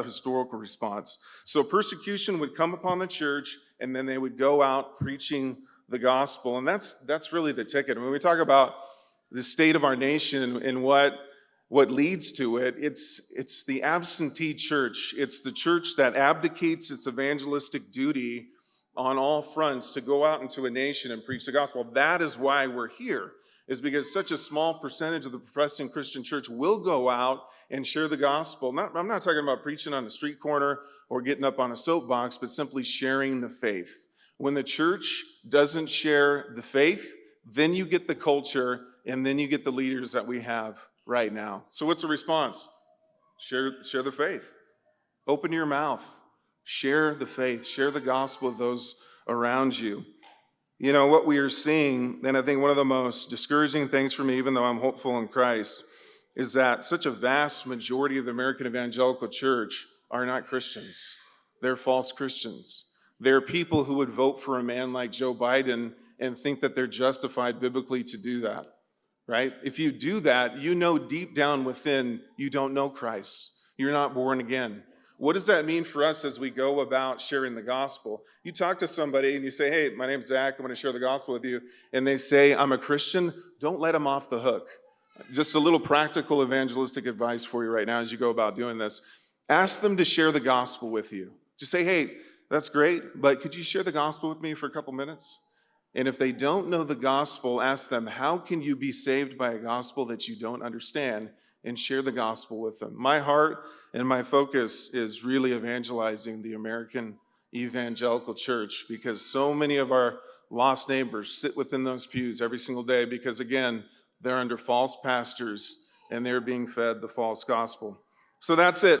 the historical response. So persecution would come upon the church, and then they would go out preaching the gospel. And that's really the ticket. When we talk about the state of our nation and what leads to it, it's the absentee church. It's the church that abdicates its evangelistic duty on all fronts to go out into a nation and preach the gospel. That is why we're here, is because such a small percentage of the professing Christian church will go out and share the gospel. I'm not talking about preaching on the street corner or getting up on a soapbox, but simply sharing the faith. When the church doesn't share the faith, then you get the culture, and then you get the leaders that we have right now. So what's the response? Share the faith. Open your mouth. Share the faith. Share the gospel with those around you. You know, what we are seeing, and I think one of the most discouraging things for me, even though I'm hopeful in Christ, is that such a vast majority of the American evangelical church are not Christians. They're false Christians. They're people who would vote for a man like Joe Biden and think that they're justified biblically to do that, right? If you do that, you know deep down within you don't know Christ. You're not born again. What does that mean for us as we go about sharing the gospel? You talk to somebody and you say, hey, my name's Zach, I'm going to share the gospel with you. And they say, I'm a Christian. Don't let them off the hook. Just a little practical evangelistic advice for you right now as you go about doing this. Ask them to share the gospel with you. Just say, hey, that's great, but could you share the gospel with me for a couple minutes? And if they don't know the gospel, ask them, how can you be saved by a gospel that you don't understand? And share the gospel with them. My heart and my focus is really evangelizing the American evangelical church, because so many of our lost neighbors sit within those pews every single day because, again, they're under false pastors and they're being fed the false gospel. So that's it.